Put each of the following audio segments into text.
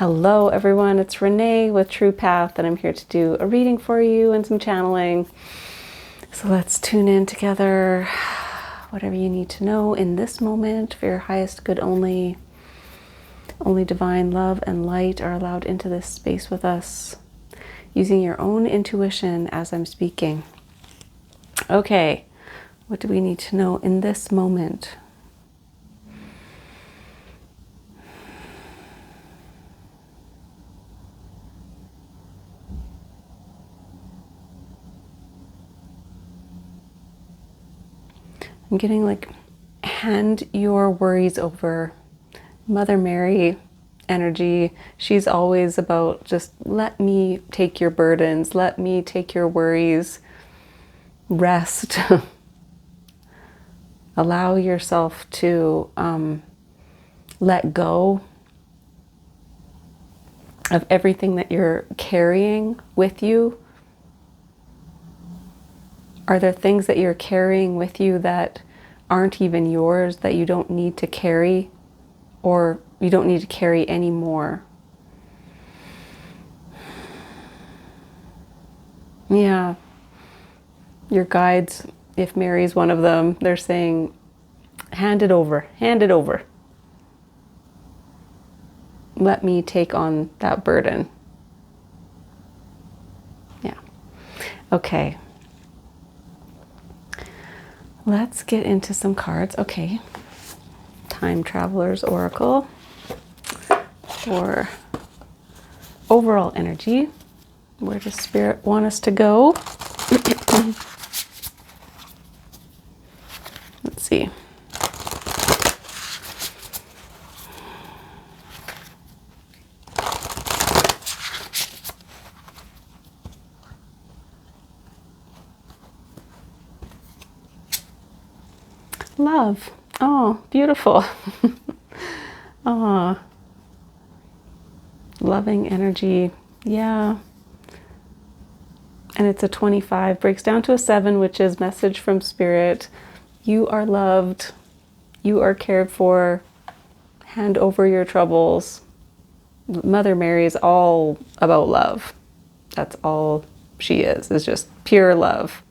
Hello everyone, it's Renee with True Path, and I'm here to do a reading for you and some channeling. So let's tune in together. Whatever you need to know in this moment for your highest good only. Only divine love and light are allowed into this space with us, using your own intuition as I'm speaking. Okay, what do we need to know in this moment? I'm getting like, hand your worries over. Mother Mary energy. She's always about just let me take your burdens, let me take your worries, rest. Allow yourself to let go of everything that you're carrying with you. Are there things that you're carrying with you that aren't even yours, that you don't need to carry, or you don't need to carry anymore? Yeah. Your guides, if Mary's one of them, they're saying, hand it over, hand it over. Let me take on that burden. Yeah. Okay. Let's get into some cards. Okay. Time Traveler's Oracle for overall energy. Where does Spirit want us to go? Let's see. Love. Oh, beautiful. Oh, loving energy. Yeah. And it's a 25, breaks down to a 7, which is message from Spirit. You are loved. You are cared for. Hand over your troubles. Mother Mary is all about love. That's all she is just pure love.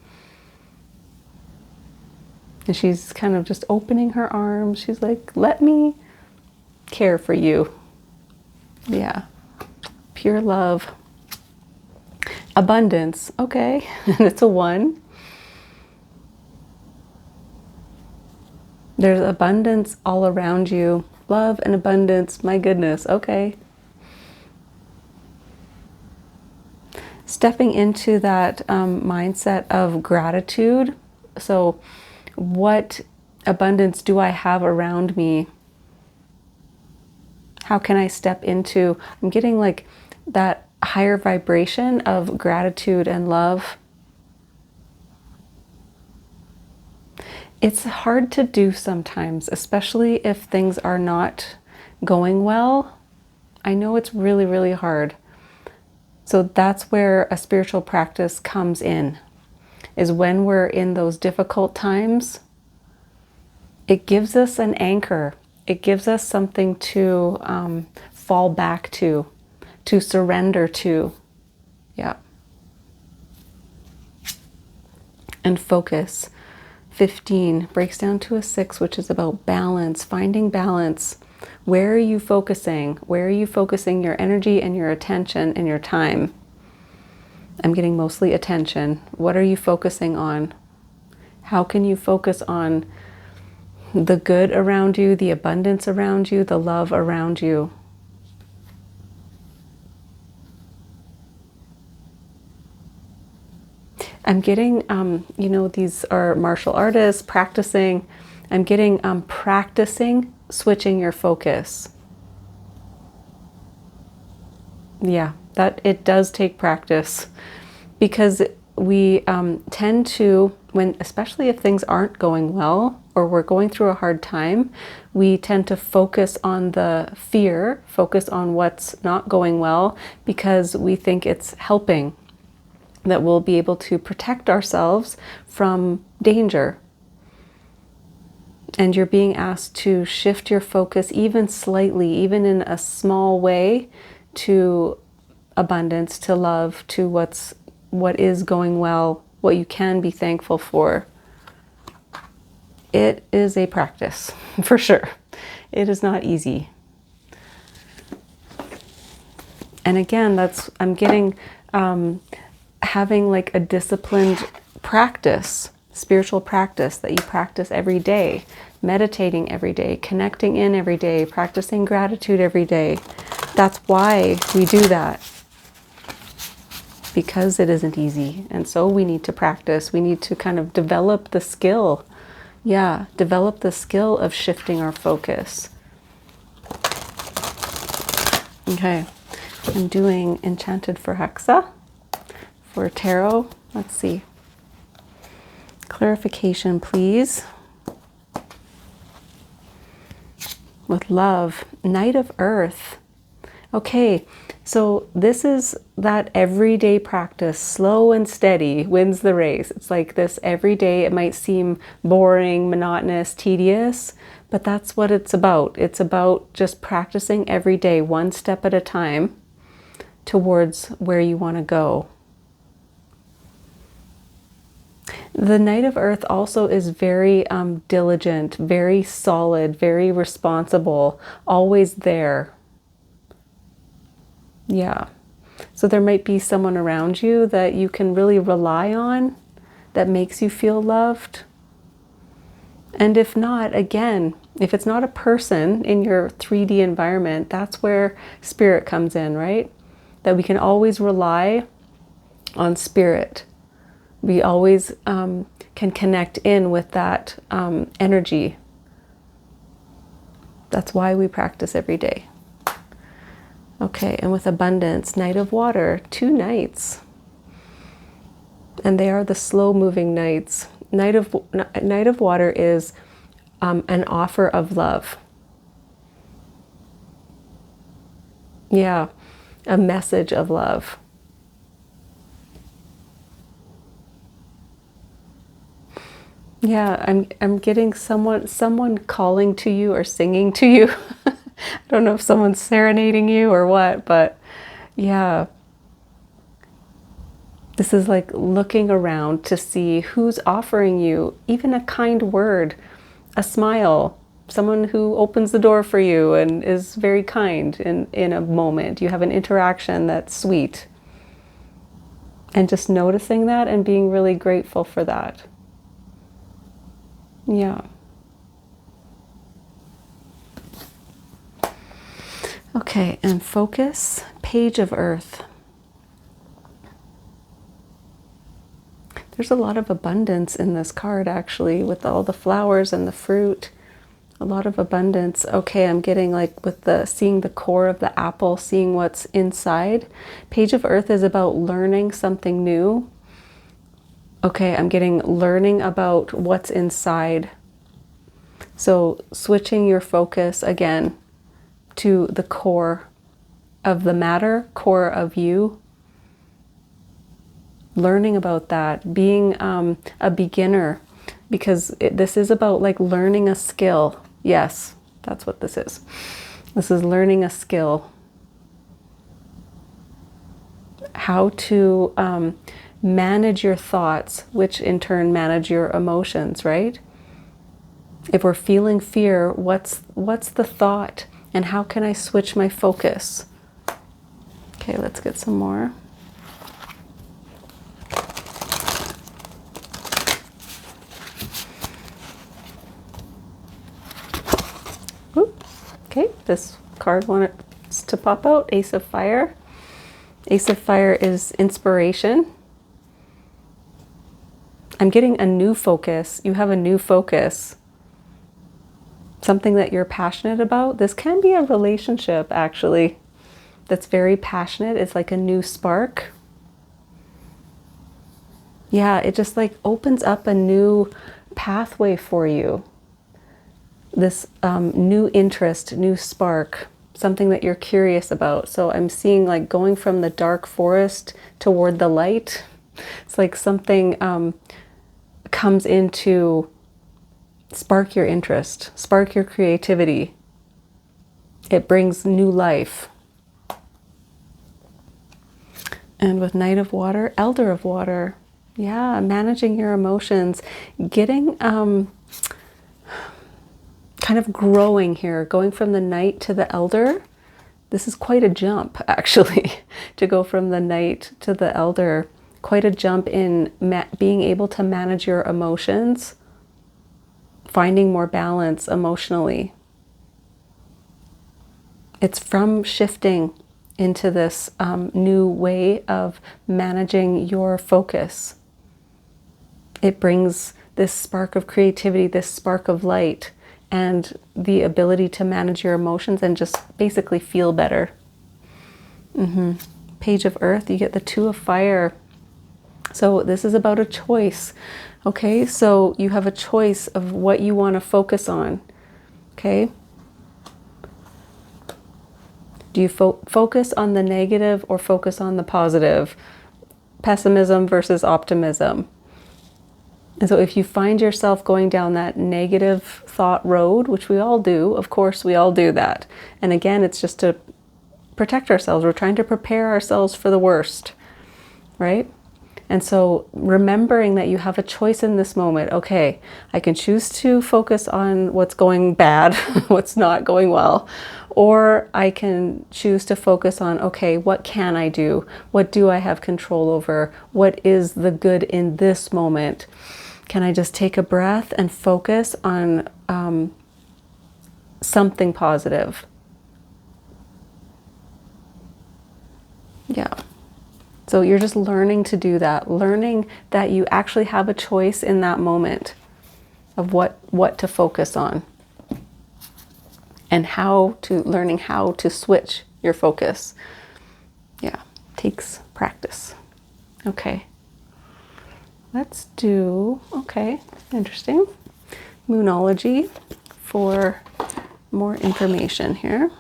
And she's kind of just opening her arms. She's like, let me care for you. Yeah. Pure love. Abundance. Okay. And it's a 1. There's abundance all around you. Love and abundance. My goodness. Okay. Stepping into that mindset of gratitude. So what abundance do I have around me? How can I step into? I'm getting like that higher vibration of gratitude and love. It's hard to do sometimes, especially if things are not going well. I know it's really, really hard. So that's where a spiritual practice comes in, is when we're in those difficult times. It gives us an anchor. It gives us something to fall back to surrender to. Yeah. And focus. 15 breaks down to a 6, which is about balance, finding balance. Where are you focusing? Where are you focusing your energy and your attention and your time? I'm getting mostly attention. What are you focusing on? How can you focus on the good around you, the abundance around you, the love around you? I'm getting, these are martial artists practicing. I'm getting practicing switching your focus. Yeah, that it does take practice, because we tend to, especially if things aren't going well or we're going through a hard time, we tend to focus on the fear, focus on what's not going well, because we think it's helping, that we'll be able to protect ourselves from danger. And you're being asked to shift your focus even slightly, even in a small way, to abundance, to love, to what is going well, what you can be thankful for. It is a practice, for sure. It is not easy. And again, I'm getting, having like a disciplined practice, spiritual practice that you practice every day, meditating every day, connecting in every day, practicing gratitude every day. That's why we do that. Because it isn't easy. And so we need to practice. We need to kind of develop the skill. Yeah, develop the skill of shifting our focus. Okay, I'm doing Enchanted for Hexa for tarot. Let's see. Clarification, please. With love, Knight of Earth. Okay, so this is that everyday practice, slow and steady wins the race. It's like this every day. It might seem boring, monotonous, tedious, but that's what it's about. It's about just practicing every day, one step at a time, towards where you want to go. The Knight of Earth also is very diligent, very solid, very responsible, always there. Yeah. So there might be someone around you that you can really rely on, that makes you feel loved. And if not, again, if it's not a person in your 3D environment, that's where spirit comes in, right? That we can always rely on spirit. We always can connect in with that energy. That's why we practice every day. Okay, and with abundance, Knight of Water, 2 knights. And they are the slow-moving knights. Knight of Water is an offer of love. Yeah, a message of love. Yeah, I'm getting someone calling to you or singing to you. I don't know if someone's serenading you or what, but yeah. This is like looking around to see who's offering you even a kind word, a smile, someone who opens the door for you and is very kind in a moment. You have an interaction that's sweet. And just noticing that and being really grateful for that. Yeah. Okay, and focus, Page of Earth. There's a lot of abundance in this card, actually, with all the flowers and the fruit. A lot of abundance. Okay, I'm getting like with seeing the core of the apple, seeing what's inside. Page of Earth is about learning something new. Okay, I'm getting learning about what's inside. So switching your focus again to the core of the matter, core of you. Learning about that, being a beginner, because this is about like learning a skill. Yes, that's what this is. This is learning a skill. How to manage your thoughts, which in turn manage your emotions, right? If we're feeling fear, what's the thought? And how can I switch my focus? Okay, let's get some more. Okay, this card wants to pop out, Ace of Fire. Ace of Fire is inspiration. I'm getting a new focus. You have a new focus. Something that you're passionate about. This can be a relationship, actually, that's very passionate. It's like a new spark. Yeah, it just like opens up a new pathway for you. This new interest, new spark, something that you're curious about. So I'm seeing like going from the dark forest toward the light. It's like something comes in to spark your interest, spark your creativity. It brings new life. And with Knight of Water, Elder of Water. Yeah, managing your emotions, getting kind of growing here, going from the Knight to the Elder. This is quite a jump, actually, to go from the Knight to the Elder. Quite a jump in being able to manage your emotions, finding more balance emotionally. It's from shifting into this new way of managing your focus. It brings this spark of creativity, this spark of light, and the ability to manage your emotions and just basically feel better. Page of Earth, you get the Two of Fire. So this is about a choice. Okay, so you have a choice of what you want to focus on. Okay. Do you focus on the negative or focus on the positive? Pessimism versus optimism. And so if you find yourself going down that negative thought road, which we all do, of course we all do that. And again, it's just to protect ourselves. We're trying to prepare ourselves for the worst, right? And so remembering that you have a choice in this moment. Okay, I can choose to focus on what's going bad, what's not going well, or I can choose to focus on, okay, what can I do? What do I have control over? What is the good in this moment? Can I just take a breath and focus on something positive? Yeah. So you're just learning to do that, learning that you actually have a choice in that moment of what to focus on, and learning how to switch your focus. Yeah, takes practice. Okay. Let's do, okay, interesting. Moonology for more information here.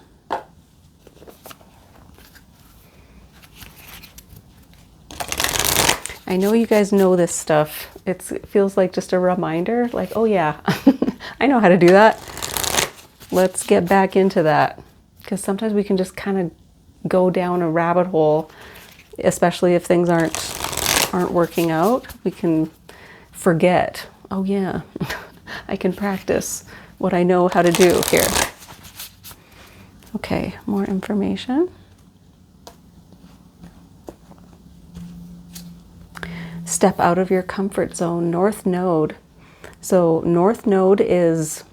I know you guys know this stuff. It feels like just a reminder, like, oh yeah, I know how to do that. Let's get back into that. Because sometimes we can just kind of go down a rabbit hole, especially if things aren't working out. We can forget, oh yeah, I can practice what I know how to do here. Okay, more information. Step out of your comfort zone. North Node. So North Node is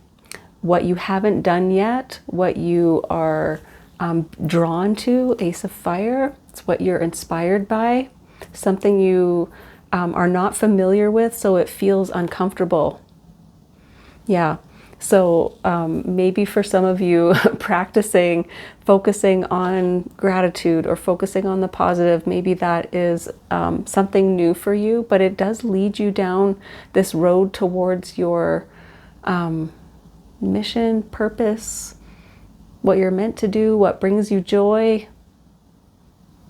what you haven't done yet, what you are drawn to. Ace of Fire. It's what you're inspired by. Something you are not familiar with, so it feels uncomfortable. Yeah. So maybe for some of you, focusing on gratitude or focusing on the positive, maybe that is something new for you, but it does lead you down this road towards your mission, purpose, what you're meant to do, what brings you joy.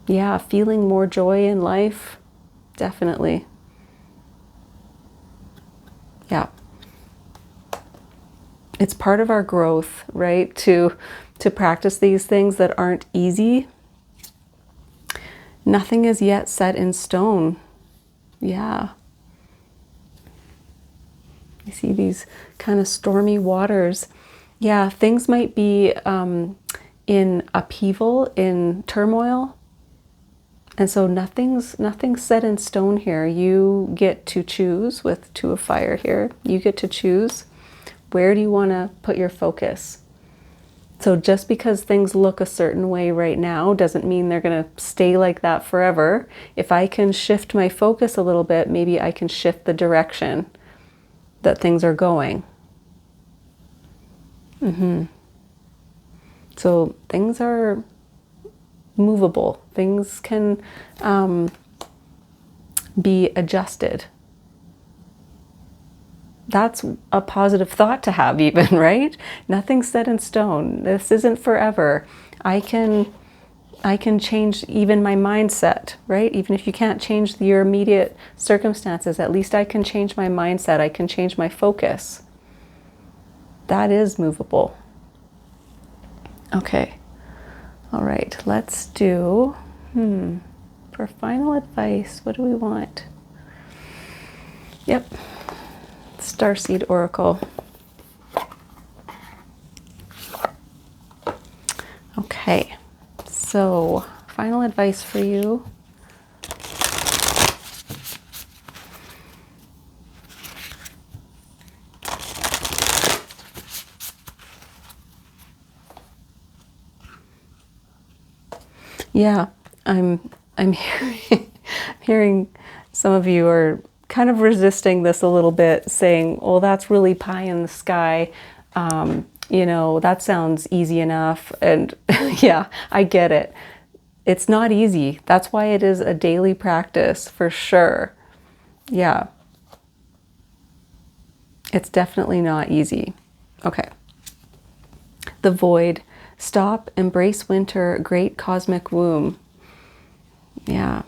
Yeah, feeling more joy in life, definitely. Yeah. It's part of our growth, right? To practice these things that aren't easy. Nothing is yet set in stone. Yeah. You see these kind of stormy waters. Yeah, things might be in upheaval, in turmoil. And so nothing's set in stone here. You get to choose with Two of Fire here. You get to choose. Where do you want to put your focus? So just because things look a certain way right now doesn't mean they're going to stay like that forever. If I can shift my focus a little bit, maybe I can shift the direction that things are going. So things are movable. Things can be adjusted. That's a positive thought to have even, right? Nothing's set in stone. This isn't forever. I can change even my mindset, right? Even if you can't change your immediate circumstances, at least I can change my mindset. I can change my focus. That is movable. Okay. All right, let's do for final advice. What do we want? Yep. Starseed Oracle. Okay. So, final advice for you. Yeah, I'm hearing some of you are kind of resisting this a little bit, saying, well, that's really pie in the sky. You know, that sounds easy enough. And yeah, I get it. It's not easy. That's why it is a daily practice for sure. Yeah. It's definitely not easy. Okay. The void. Stop, embrace winter, great cosmic womb. Yeah.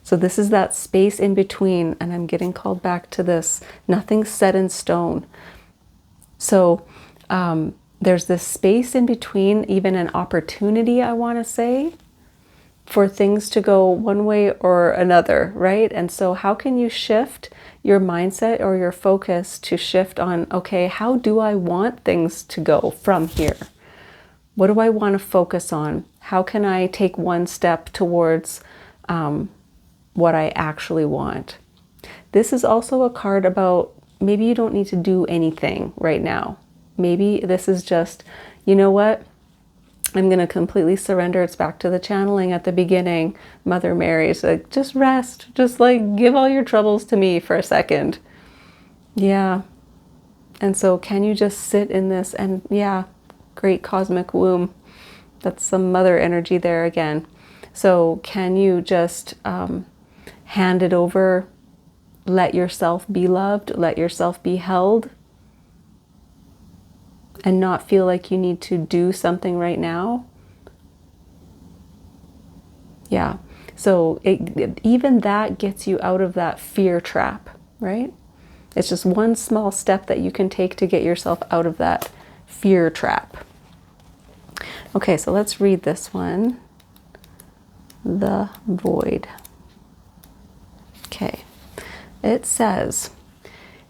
So this is that space in between, and I'm getting called back to this. Nothing's set in stone. So there's this space in between, even an opportunity, I want to say, for things to go one way or another, right? And so how can you shift your mindset or your focus to shift on, okay, how do I want things to go from here? What do I want to focus on? How can I take one step towards what I actually want? This is also a card about maybe you don't need to do anything right now. Maybe this is just, you know what? I'm going to completely surrender. It's back to the channeling at the beginning. Mother Mary's like, just rest. Just like give all your troubles to me for a second. Yeah. And so can you just sit in this and yeah, great cosmic womb. That's some mother energy there again. So can you just hand it over, let yourself be loved, let yourself be held, and not feel like you need to do something right now? Yeah. So even that gets you out of that fear trap, right? It's just one small step that you can take to get yourself out of that fear trap. Okay, so let's read this one. The void. Okay. It says,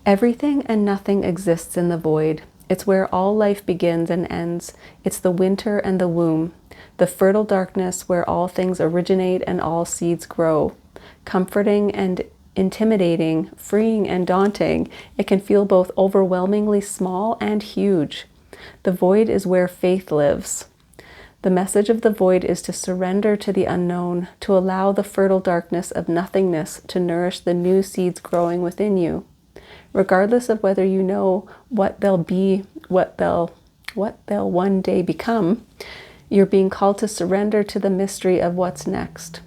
everything and nothing exists in the void. It's where all life begins and ends. It's the winter and the womb, the fertile darkness where all things originate and all seeds grow. Comforting and intimidating, freeing and daunting, it can feel both overwhelmingly small and huge. The void is where faith lives. The message of the void is to surrender to the unknown, to allow the fertile darkness of nothingness to nourish the new seeds growing within you. Regardless of whether you know what they'll be, what they'll one day become, you're being called to surrender to the mystery of what's next,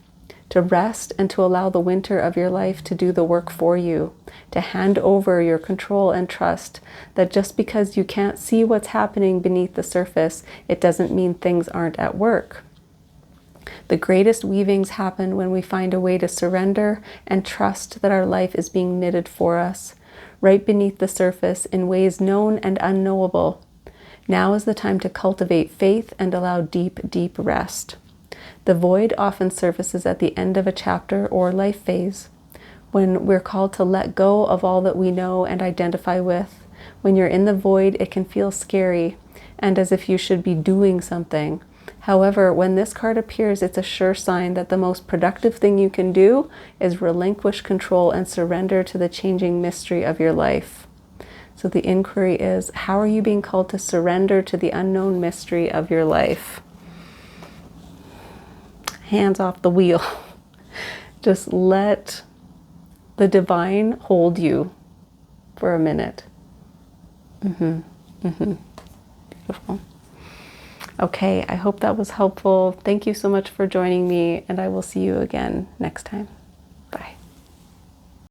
to rest and to allow the winter of your life to do the work for you, to hand over your control and trust that just because you can't see what's happening beneath the surface, it doesn't mean things aren't at work. The greatest weavings happen when we find a way to surrender and trust that our life is being knitted for us, right beneath the surface in ways known and unknowable. Now is the time to cultivate faith and allow deep, deep rest. The void often surfaces at the end of a chapter or life phase, when we're called to let go of all that we know and identify with. When you're in the void, it can feel scary and as if you should be doing something. However, when this card appears, it's a sure sign that the most productive thing you can do is relinquish control and surrender to the changing mystery of your life. So the inquiry is, how are you being called to surrender to the unknown mystery of your life? Hands off the wheel. Just let the divine hold you for a minute. Beautiful. Okay, I hope that was helpful. Thank you so much for joining me, and I will see you again next time.